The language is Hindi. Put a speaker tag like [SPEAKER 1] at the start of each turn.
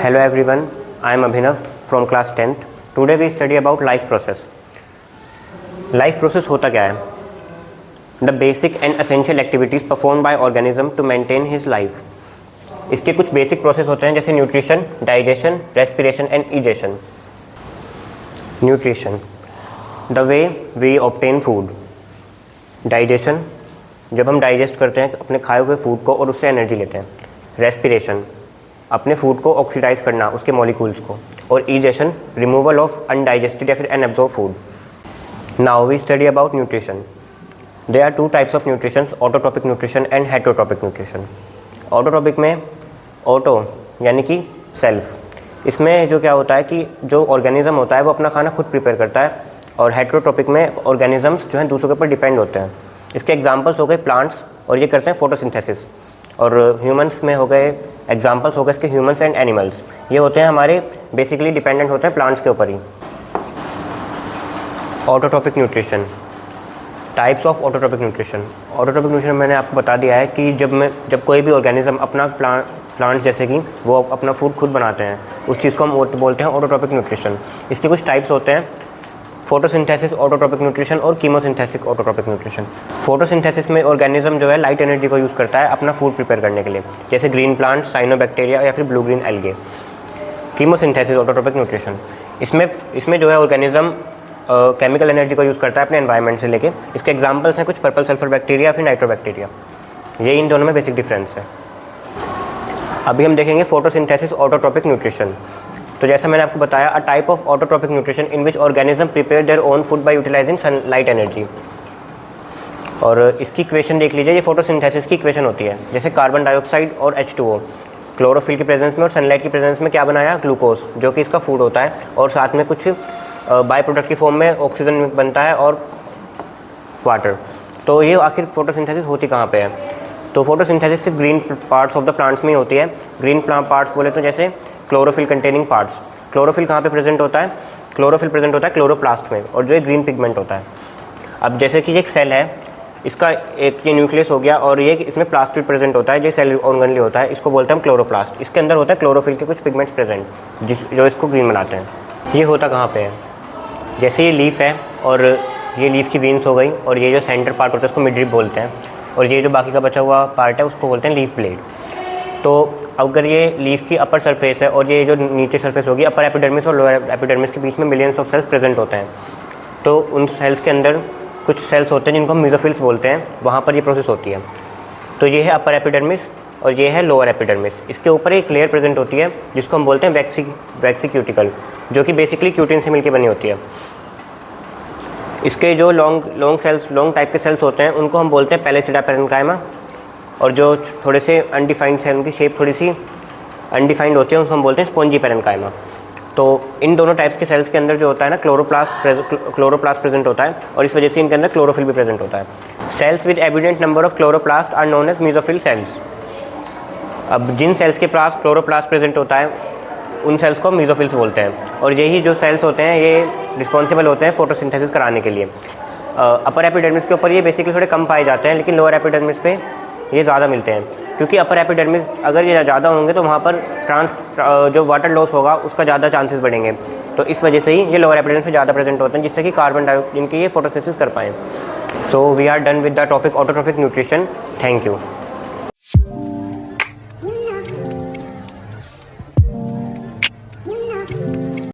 [SPEAKER 1] Hello everyone, I am Abhinav from class 10th. Today we study about life process. Life process होता क्या है? The basic and essential activities performed by organism to maintain his life. इसके कुछ बेसिक प्रोसेस होते हैं जैसे nutrition, digestion, respiration and egestion. Nutrition, the way we obtain food. Digestion, जब हम डाइजेस्ट करते हैं अपने खाए हुए फूड को और उससे एनर्जी लेते हैं. रेस्पिरेशन, अपने फूड को ऑक्सीडाइज करना उसके मॉलिक्यूल्स को. और इजेशन, रिमूवल ऑफ अनडाइजेस्टेड या फिर unabsorbed food. Now we study about nutrition. There are two types of nutrition, autotrophic nutrition and heterotrophic nutrition. Autotrophic में ऑटो यानी कि सेल्फ, इसमें जो क्या होता है कि जो ऑर्गेनिज्म होता है वो अपना खाना खुद प्रिपेयर करता है. और हेटेरोट्रॉपिक में ऑर्गेनिजम्स जो हैं दूसरों के ऊपर डिपेंड होते हैं. इसके एग्जांपल्स हो गए प्लांट्स, और ये करते हैं फोटोसिंथेसिस. और ह्यूमंस में हो गए एग्जांपल्स हो गए इसके ह्यूमंस एंड एनिमल्स. ये होते हैं हमारे बेसिकली डिपेंडेंट होते हैं प्लांट्स के ऊपर ही. Autotrophic nutrition, types of autotrophic nutrition. Autotrophic nutrition मैंने आपको बता दिया है कि जब कोई भी ऑर्गेनिज्म अपना प्लांट जैसे कि वो अपना फूड खुद बनाते हैं, उस चीज़ को हम बोलते हैं ऑटोट्रॉपिक न्यूट्रिशन. इसके कुछ टाइप्स होते हैं, फोटोसिंथेसिस ऑटोट्रॉपिक न्यूट्रिशन और कीमोसिंथेसिस ऑटोट्रॉपिक न्यूट्रिशन. फोटोसिंथेसिस में ऑर्गेनिज्म जो है लाइट एनर्जी को यूज़ करता है अपना फूड प्रिपेयर करने के लिए, जैसे ग्रीन प्लांट, साइनोबैक्टीरिया या फिर blue green algae. Chemosynthesis autotrophic nutrition, इसमें जो है ऑर्गेनिज्म केमिकल एनर्जी को यूज़ करता है अपने एनवायरनमेंट से लेके. इसके एग्जांपल्स हैं कुछ पर्पल सल्फर बैक्टीरिया फिर नाइट्रोबैक्टीरिया. ये इन दोनों में बेसिक डिफरेंस है. अभी हम देखेंगे फोटोसिंथेसिस ऑटोट्रॉपिक न्यूट्रिशन. तो जैसा मैंने आपको बताया, a type of autotrophic nutrition in which organism prepare their own food by utilising sunlight energy. और इसकी इक्वेशन देख लीजिए, ये फोटोसिंथेसिस की इक्वेशन होती है. जैसे कार्बन डाइऑक्साइड और H2O, क्लोरोफिल की प्रेजेंस में और सनलाइट की प्रेजेंस में क्या बनाया, ग्लूकोज, जो कि इसका फूड होता है. और साथ में कुछ बाय प्रोडक्ट की फॉर्म में ऑक्सीजन बनता है और वाटर. तो ये आखिर फोटोसिंथेसिस होती कहाँ पे है? तो फोटोसिंथेसिस सिर्फ green parts of the plants में ही होती है. ग्रीन पार्ट्स बोले तो जैसे क्लोरोफिल कंटेनिंग पार्ट्स. क्लोरोफिल कहाँ पे प्रेजेंट होता है? क्लोरोफिल प्रेजेंट होता है क्लोरोप्लास्ट में, और जो एक ग्रीन पिगमेंट होता है. अब जैसे कि एक सेल है, इसका एक ये न्यूक्लियस हो गया और ये इसमें प्लास्टिड प्रेजेंट होता है जो सेल ऑर्गेनली होता है, इसको बोलते हैं हम क्लोरोप्लास्ट. इसके अंदर होता है क्लोरोफिल के कुछ पिगमेंट्स प्रेजेंट जो इसको ग्रीन बनाते हैं. ये होता कहाँ पे है? जैसे ये लीफ है और ये लीफ की वीन्स हो गई, और ये जो सेंटर पार्ट होता है उसको मिडरिप बोलते हैं, और ये जो बाकी का बचा हुआ पार्ट है उसको बोलते हैं लीफ ब्लेड. तो अगर ये लीफ की अपर सरफेस है और ये जो नीचे सरफेस होगी, अपर एपिडर्मिस और लोअर एपिडर्मिस के बीच में मिलियंस ऑफ सेल्स प्रेजेंट होते हैं. तो उन सेल्स के अंदर कुछ सेल्स होते हैं जिनको हम मेसोफिल्स बोलते हैं, वहाँ पर ये प्रोसेस होती है. तो ये है अपर एपिडर्मिस और ये है लोअर एपिडर्मिस. इसके ऊपर एक लेयर प्रेजेंट होती है जिसको हम बोलते हैं वैक्सीक्यूटिकल, जो कि बेसिकली क्यूटिन से मिलकर बनी होती है. इसके जो लॉन्ग टाइप के सेल्स होते हैं उनको हम बोलते हैं पैलेसिडा पैरेन्काइमा, और जो थोड़े से अनडिफाइंड सेल, उनकी शेप थोड़ी सी अनडिफाइंड होती है, उनको हम बोलते हैं स्पॉन्जी पैरेन्काइमा. तो इन दोनों टाइप्स के सेल्स के अंदर जो होता है ना, क्लोरोप्लास्ट प्रेजेंट होता है, और इस वजह से इनके अंदर क्लोरोफिल भी प्रेजेंट होता है. Cells with evident number of chloroplast are known as mesophyll cells. अब जिन सेल्स के पास क्लोरोप्लास्ट प्रेजेंट होता है उन सेल्स को मेसोफिल्स बोलते हैं. और यही जो सेल्स होते हैं ये रिस्पॉन्सिबल होते हैं फोटोसिंथेसिस कराने के लिए. अपर एपिडर्मिस के ऊपर ये बेसिकली थोड़े कम पाए जाते हैं, लेकिन लोअर एपिडर्मिस पे ये ज़्यादा मिलते हैं, क्योंकि अपर एपिडर्मिस अगर ये ज़्यादा होंगे तो वहाँ पर जो वाटर लॉस होगा उसका ज़्यादा चांसेस बढ़ेंगे. तो इस वजह से ही ये लोअर एपिडर्मिस में ज़्यादा प्रेजेंट होते हैं, जिससे कि कार्बन डाइऑक्साइड जिनकी ये फोटोसिंथेसिस कर पाएँ. So we are done with the topic autotrophic nutrition. Thank you.